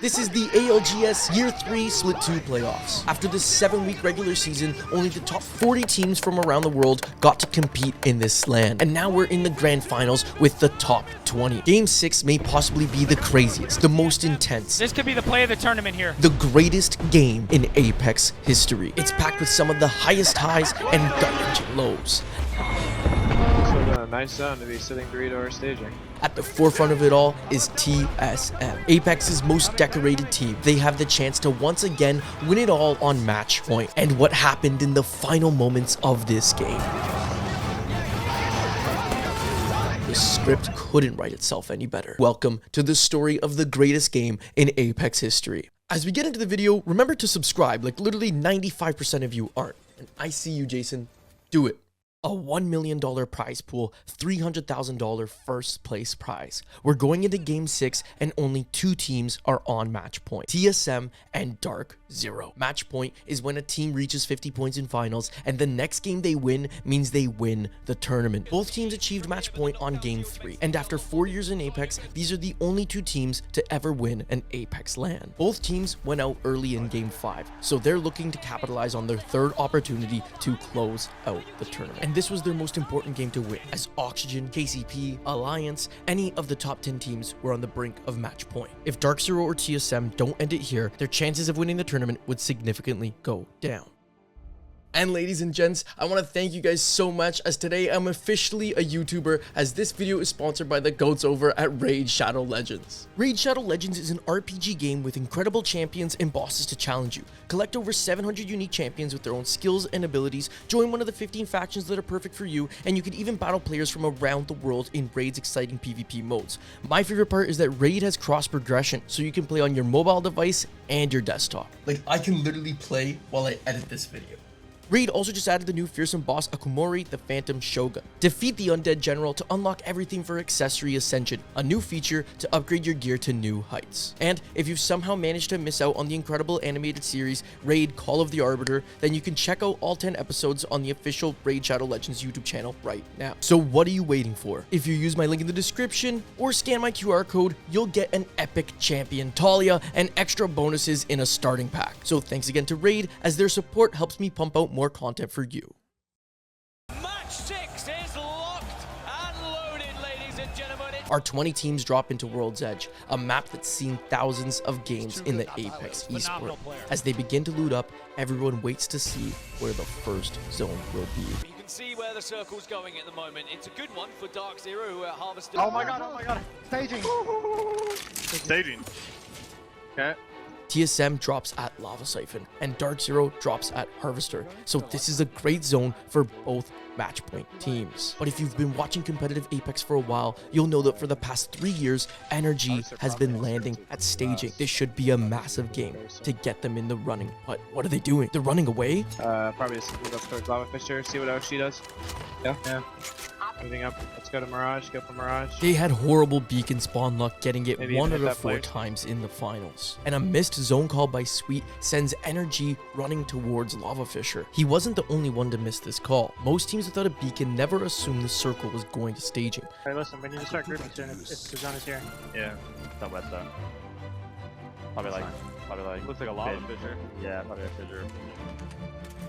This is the ALGS Year 3 Split 2 playoffs. After this 7-week regular season, only the top 40 teams from around the world got to compete in this LAN. And now we're in the grand finals with the top 20. Game 6 may possibly be the craziest, the most intense. This could be the play of the tournament here. The greatest game in Apex history. It's packed with some of the highest highs and gut-wrenching lows. So a nice zone to be sitting Dorito or staging. At the forefront of it all is TSM, Apex's most decorated team. They have the chance to once again win it all on match point. And what happened in the final moments of this game? The script couldn't write itself any better. Welcome to the story of the greatest game in Apex history. As we get into the video, remember to subscribe, like literally 95% of you aren't. And I see you, Jason. Do it. A $1 million prize pool, $300,000 first place prize. We're going into game 6 and only 2 teams are on match point. TSM and Dark Zero. Match point is when a team reaches 50 points in finals and the next game they win means they win the tournament. Both teams achieved match point on game 3. And after 4 years in Apex, these are the only 2 teams to ever win an Apex LAN. Both teams went out early in game 5, so they're looking to capitalize on their third opportunity to close out the tournament. And this was their most important game to win, as Oxygen, KCP, Alliance, any of the top 10 teams were on the brink of match point. If Dark Zero or TSM don't end it here, their chances of winning the tournament would significantly go down. And ladies and gents, I want to thank you guys so much, as today I'm officially a YouTuber, as this video is sponsored by the goats over at Raid Shadow Legends. Raid Shadow Legends is an RPG game with incredible champions and bosses to challenge you. Collect over 700 unique champions with their own skills and abilities, join one of the 15 factions that are perfect for you, and you can even battle players from around the world in Raid's exciting PvP modes. My favorite part is that Raid has cross progression, so you can play on your mobile device and your desktop. Like, I can literally play while I edit this video. Raid also just added the new fearsome boss Akumori, the Phantom Shogun. Defeat the Undead General to unlock everything for Accessory Ascension, a new feature to upgrade your gear to new heights. And if you've somehow managed to miss out on the incredible animated series Raid Call of the Arbiter, then you can check out all 10 episodes on the official Raid Shadow Legends YouTube channel right now. So what are you waiting for? If you use my link in the description or scan my QR code, you'll get an epic champion, Talia, and extra bonuses in a starting pack. So thanks again to Raid, as their support helps me pump out more content for you. Match 6 is locked and loaded, ladies and gentlemen. Our 20 teams drop into World's Edge, a map that's seen thousands of games in the Apex esport. As they begin to loot up, everyone waits to see where the first zone will be. You can see where the circle's going at the moment. It's a good one for Dark Zero, who are harvesting. Oh my god. Staging. Staging. Okay. TSM drops at Lava Siphon, and Dark Zero drops at Harvester, so this is a great zone for both match point teams. But if you've been watching competitive Apex for a while, you'll know that for the past 3 years, Energy has been landing at staging. This should be a massive game to get them in the running, but what are they doing? They're running away? Probably just move up towards Lava Fisher, see what else she does. Yeah. Moving up, let's go to Mirage, go for Mirage. They had horrible beacon spawn luck, getting it Maybe 1 even out hit of that 4 player. times in the finals. And a missed zone call by Sweet sends Energy running towards Lava Fisher. He wasn't the only one to miss this call. Most teams without a beacon never assumed the circle was going to staging. Hey, listen, we need to start grouping soon if the zone is here. Yeah, don't wet zone. Probably like Looks like a lava fissure. Yeah, probably a fissure.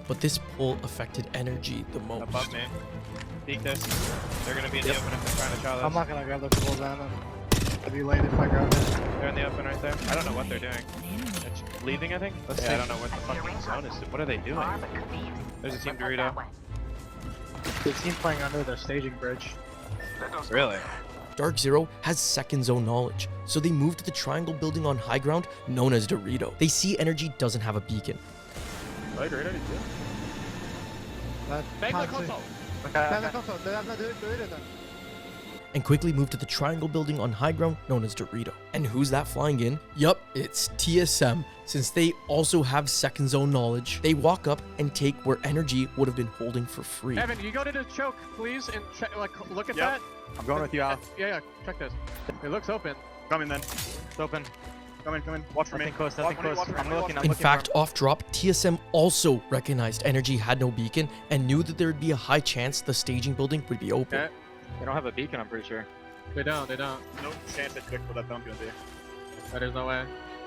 But this pull affected Energy the most. Above me. Peek this. They're gonna be in the open if they're trying to try this. I'm not gonna grab the full down. I'd be late if I grab it. They're in the open right there. I don't know what they're doing. It's leaving, I think? Let's see. I don't know what the fucking zone is. What are they doing? There's a team Dorito. The team playing under their staging bridge. Really? Dark Zero has second zone knowledge, so they move to the triangle building on high ground known as Dorito. They see Energy doesn't have a beacon. Right, Dorito, did you? Take the console. And quickly move to the triangle building on high ground known as Dorito. And who's that flying in? Yup, it's TSM. Since they also have second zone knowledge, they walk up and take where Energy would have been holding for free. Evan, you go to the choke, please, and check, look at that. I'm going with you, Al. Yeah, check this. It looks open. Coming then. It's open. Come in. Watch for me. Nothing close, nothing close. I'm looking. In fact, off drop, TSM also recognized Energy had no beacon and knew that there would be a high chance the staging building would be open. Okay. They don't have a beacon, I'm pretty sure. They don't. No chance they picked what that dump's gonna be. There's no way.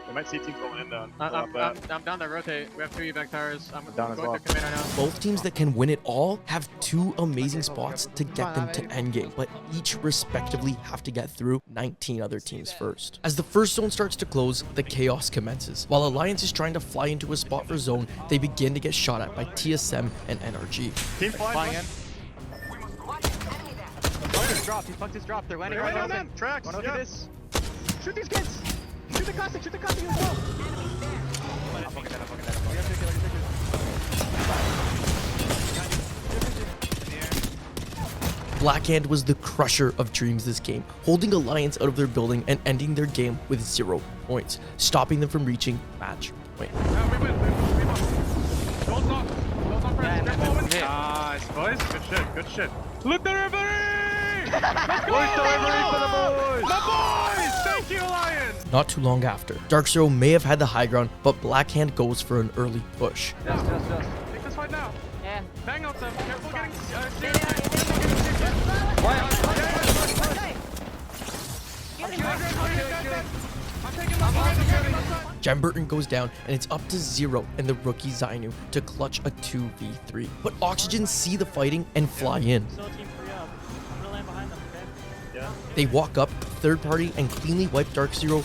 We might see teams going in down. I'm down to rotate. We have 3 evac towers. I'm Down as going well. through command right now. Both teams that can win it all have 2 amazing spots to get them to endgame, but each respectively have to get through 19 other teams first. As the first zone starts to close, the chaos commences. While Alliance is trying to fly into a spot for zone, they begin to get shot at by TSM and NRG. Team flying in. He fucked his drop. They're landing They're right landing on on them. Tracks. Wanna look Yeah. at this? Shoot these kids! Shoot the caustic as well! I'm fucking dead. Blackhand was the crusher of dreams this game, holding Alliance out of their building and ending their game with 0 points, stopping them from reaching match point. We win. Don't stop. Nice, boys. Good shit. Look at everybody! Let's go! For the boys! The boys! Thank you, Alliance! Not too long after, Dark Zero may have had the high ground, but Blackhand goes for an early push. Just. Take this fight now. Yeah. Bang out them. Careful getting I'm taking my Jem Burton goes down, and it's up to 0 and the rookie Zainu to clutch a 2v3. But Oxygen see the fighting and fly in. Still a team 3 up. I'm gonna land behind them, okay? Yeah. They walk up, third party, and cleanly wipe Dark Zero.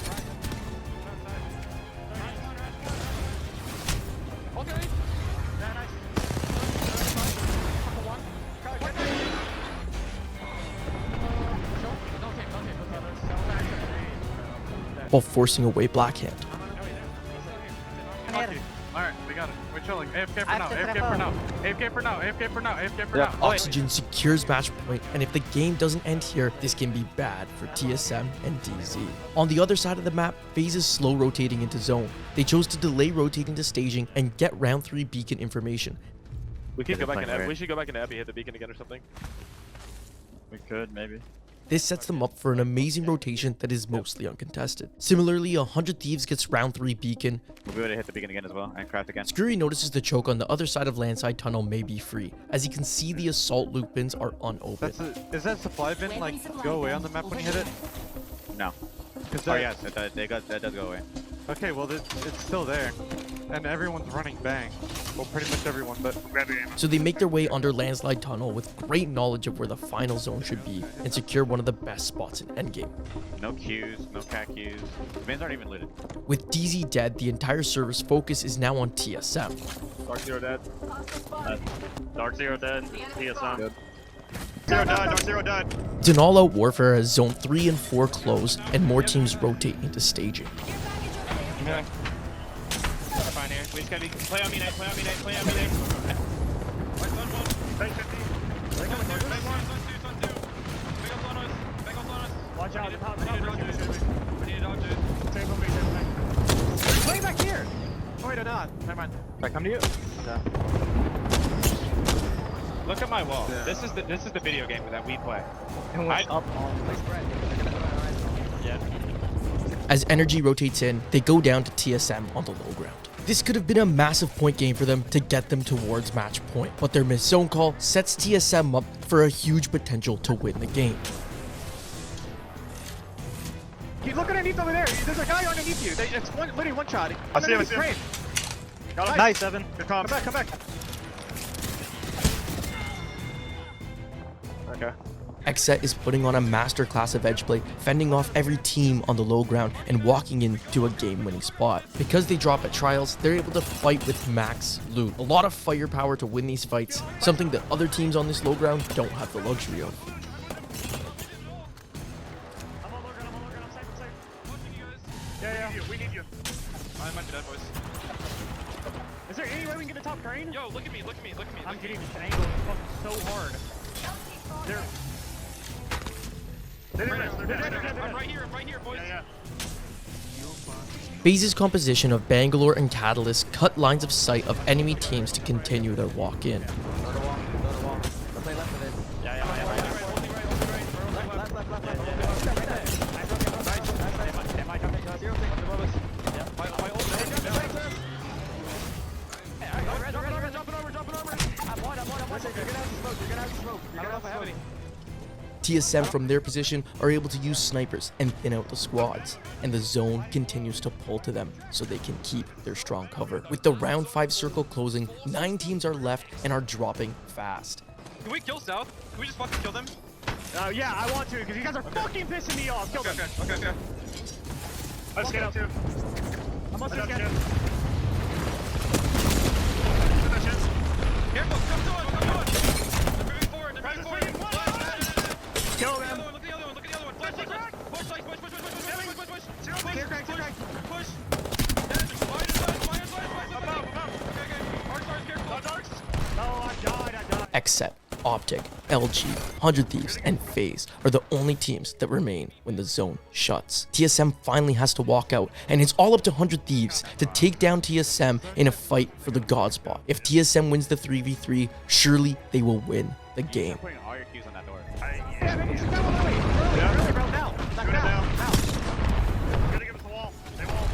While forcing away Blackhand. Alright, we got it. We're chilling. AFK for now. AFK for now. Oxygen secures match point, and if the game doesn't end here, this can be bad for TSM and DZ. On the other side of the map, FaZe is slow rotating into zone. They chose to delay rotating to staging and get round 3 beacon information. We should go back into Abby, hit the beacon again or something. We could, maybe. This sets them up for an amazing rotation that is mostly uncontested. Similarly, 100 Thieves gets round 3 beacon. We would have hit the beacon again as well, and craft again. Scurry notices the choke on the other side of landside tunnel may be free, as he can see the assault loop bins are unopened. Is that supply bin like go away on the map when you hit it? No. That, Oh yes, that does go away. Okay, well it's still there, and everyone's running bang. Well, pretty much everyone, but So they make their way under landslide tunnel with great knowledge of where the final zone should be and secure one of the best spots in endgame. No Qs, no cat Qs. The bins aren't even looted. With DZ dead, the entire server's focus is now on TSM. Dark Zero dead. Dark Zero dead. TSM. Good. Dark Zero died. It's an all-out warfare as zone 3 and 4 close and more teams rotate into staging. Okay. Fine here. We just gotta play on me, Nate. Play on me, Nate. Watch out, the top. Play back here! Oh, wait, they're not. Never mind. I come to you. Look at my wall. Yeah. This is the video game that we play. And what's up on the spread? Yeah. As energy rotates in, they go down to TSM on the low ground. This could have been a massive point game for them to get them towards match point, but their missed zone call sets TSM up for a huge potential to win the game. Look underneath over there. There's a guy underneath you. It's literally one shot. I see him. Got him. Nice, Evan. Good Come comms. back. Okay. Xset is putting on a masterclass of edge play, fending off every team on the low ground and walking into a game-winning spot. Because they drop at trials, they're able to fight with max loot. A lot of firepower to win these fights, something that other teams on this low ground don't have the luxury of. Yeah. We need you. I might be dead, boys. Is there any way we can get the top crane? Yo, look at me. I'm getting this angle so hard. They're I'm right here, boys. Yeah. FaZe's composition of Bangalore and Catalyst cut lines of sight of enemy teams to continue their walk-in. TSM from their position are able to use snipers and thin out the squads, and the zone continues to pull to them so they can keep their strong cover. With the round 5 circle closing, 9 teams are left and are dropping fast. Can we kill South? Can we just fucking kill them? Yeah, I want to, because you guys are fucking pissing me off. Kill them. Okay. I just get up too. I'm also scared. Careful, come on. They're moving forward. Kill them. Look at the other one. Push. Clear crack. Push. Above. Okay. Arcs, careful. No, I died. Xset, Optic, LG, 100 Thieves, and FaZe are the only teams that remain when the zone shuts. TSM finally has to walk out, and it's all up to 100 Thieves to take down TSM in a fight for the God spot. If TSM wins the 3v3, surely they will win the game. Putting all your keys on that door. Yeah, man, you should go early, bro, now. Now. Gotta give us the wall. They won't.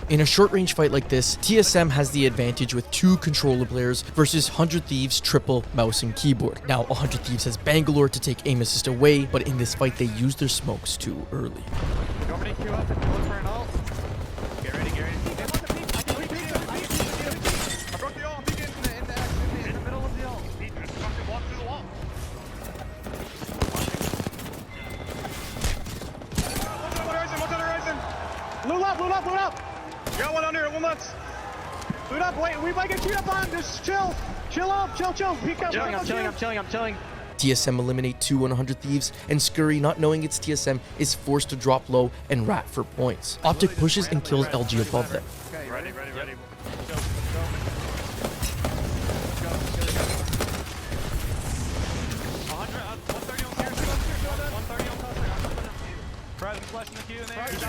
In a short range fight like this, TSM has the advantage with 2 controller players versus 100 Thieves triple mouse and keyboard. Now 100 Thieves has Bangalore to take aim assist away, but in this fight they use their smokes too early. You want me to queue up and look for an ult? Get ready. I broke the ult. I'm peeking in the middle of the ult. Fucking walk through the wall. What's on the horizon? Loot up. Got one under it, 1 month. Loot up, wait, we might get chewed up on. Just chill. Chill. Peek up. I'm chilling. TSM eliminate 2 100 Thieves, and Scurry, not knowing it's TSM, is forced to drop low and rat for points. Optic pushes and kills LG above them. Okay, Ready.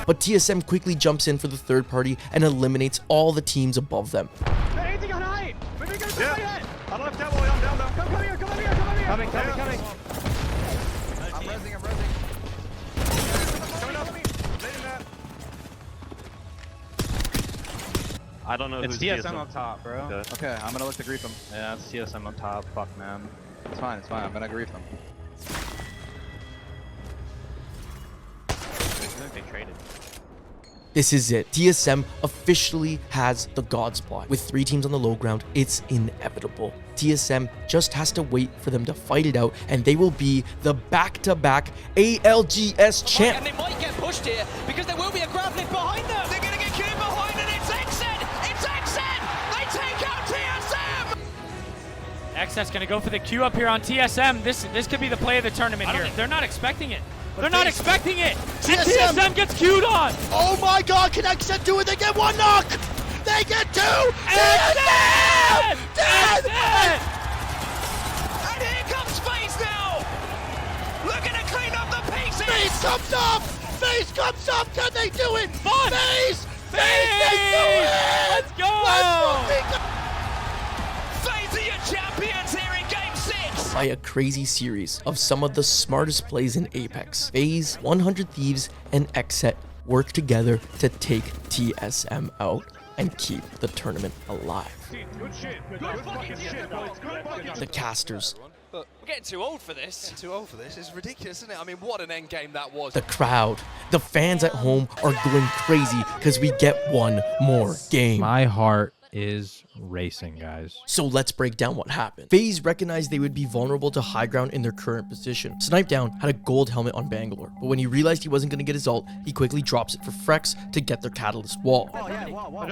But TSM quickly jumps in for the third party and eliminates all the teams above them. Hey, anything on height? Maybe go Yeah. ahead. I don't have demo, I'm down though. Come here. Coming. I'm resing. Coming up. Leading that. I don't know It's who's TSM on top, bro. Okay. Okay, I'm gonna look to grief them. Yeah, it's TSM on top. Fuck, man. It's fine. I'm gonna grief them. I think they traded. This is it. TSM officially has the God spot. With 3 teams on the low ground, it's inevitable. TSM just has to wait for them to fight it out, and they will be the back-to-back ALGS champ. And they might get pushed here because there will be a grab lift behind them. They're going to get queued behind, and it's Exit. They take out TSM. Xset's gonna go for the queue up here on TSM. This could be the play of the tournament here. They're not expecting it. They're not expecting it. And TSM gets queued on. Oh my god, can Xset do it? They get 1 knock! They get 2! Exit! And here comes FaZe now. Looking to clean up the pieces. FaZe comes up! Can they do it? Fun! FaZe! They do it! Let's go! FaZe are your champions here in Game 6. By a crazy series of some of the smartest plays in Apex, FaZe, 100 Thieves, and Xset work together to take TSM out and keep the tournament alive. Good shit. Good fucking shit, boys. Good fucking The casters, But we're getting too old for this. Too old for this. It's ridiculous, isn't it? I mean, what an end game that was. the crowd, the fans at home are going crazy because we get 1 more game. My heart is racing, guys. So let's break down what happened. FaZe recognized they would be vulnerable to high ground in their current position. Snipedown had a gold helmet on Bangalore, but when he realized he wasn't going to get his ult, he quickly drops it for Frex to get their catalyst wall. Oh, yeah, wall. I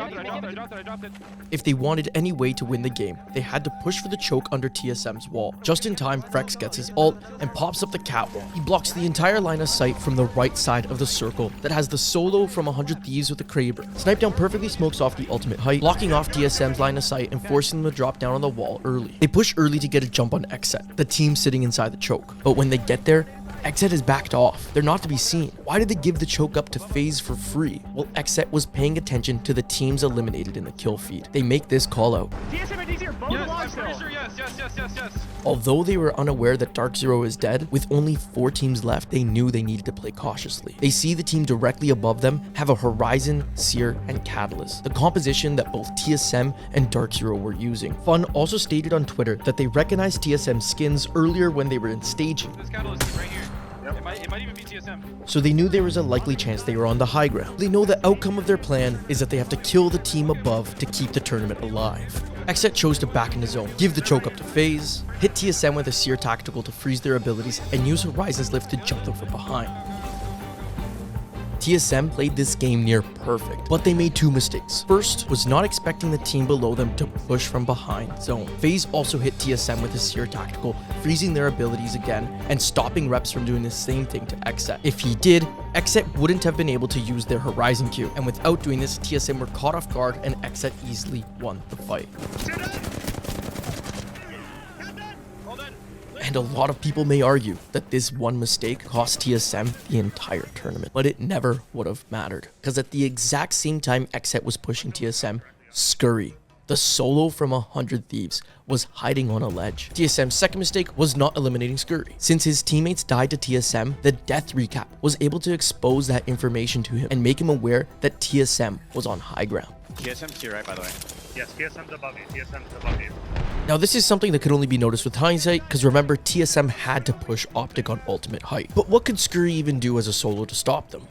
dropped it. If they wanted any way to win the game, they had to push for the choke under TSM's wall. Just in time, Frex gets his ult and pops up the catwalk. He blocks the entire line of sight from the right side of the circle that has the solo from 100 Thieves with the Kraber. Snipedown perfectly smokes off the ultimate height, blocking off TSM's line of sight and forcing them to drop down on the wall early. They push early to get a jump on Xset, the team sitting inside the choke. But when they get there, Xset is backed off. They're not to be seen. Why did they give the choke up to FaZe for free? Well, Xset was paying attention to the teams eliminated in the kill feed. They make this call out. TSM and DZ are both Yes, I'm alive pretty still. sure yes. Although they were unaware that Dark Zero is dead, with only 4 teams left, they knew they needed to play cautiously. They see the team directly above them have a Horizon, Seer, and Catalyst, the composition that both TSM and Dark Zero were using. Fun also stated on Twitter that they recognized TSM skins earlier when they were in staging, This catalyst is right here. It might even be TSM. so they knew there was a likely chance they were on the high ground. They know the outcome of their plan is that they have to kill the team above to keep the tournament alive. Xset chose to back in the zone, give the choke up to FaZe, hit TSM with a Seer tactical to freeze their abilities, and use Horizon's lift to jump them from behind. TSM played this game near perfect, but they made 2 mistakes. First was not expecting the team below them to push from behind zone. FaZe also hit TSM with a Seer tactical, freezing their abilities again and stopping reps from doing the same thing to Xset. If he did, Xset wouldn't have been able to use their Horizon Q, and without doing this, TSM were caught off guard and Xset easily won the fight. And a lot of people may argue that this one mistake cost TSM the entire tournament, but it never would have mattered, because at the exact same time Xset was pushing TSM, Scurry, the solo from 100 Thieves, was hiding on a ledge. TSM's second mistake was not eliminating Scurry. Since his teammates died to TSM, the death recap was able to expose that information to him and make him aware that TSM was on high ground. TSM's here, right, by the way. Yes, TSM's above you. TSM's above you. Now this is something that could only be noticed with hindsight, because remember, TSM had to push Optic on ultimate height. But what could Scurry even do as a solo to stop them?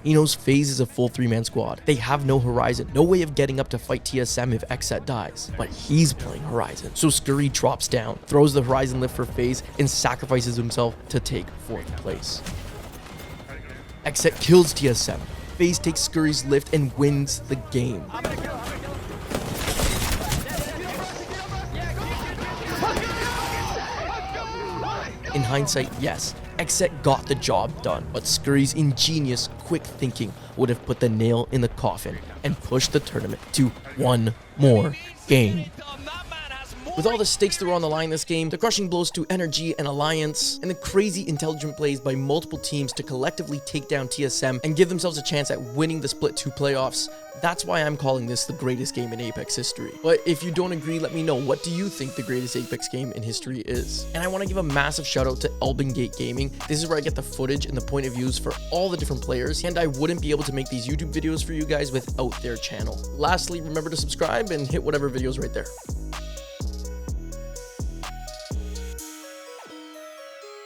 He knows FaZe is a full 3-man squad. They have no Horizon, no way of getting up to fight TSM if Xset dies. But he's playing Horizon, so Scurry drops down, throws the Horizon lift for FaZe, and sacrifices himself to take 4th place. Xset kills TSM. FaZe takes Scurry's lift and wins the game. In hindsight, yes, Xset got the job done, but Scurry's ingenious, quick thinking would have put the nail in the coffin and pushed the tournament to one more game. With all the stakes that were on the line this game, the crushing blows to Energy and Alliance, and the crazy intelligent plays by multiple teams to collectively take down TSM and give themselves a chance at winning the Split 2 playoffs, that's why I'm calling this the greatest game in Apex history. But if you don't agree, let me know. What do you think the greatest Apex game in history is? And I want to give a massive shout out to Albangate Gaming. This is where I get the footage and the point of views for all the different players, and I wouldn't be able to make these YouTube videos for you guys without their channel. Lastly, remember to subscribe and hit whatever videos right there.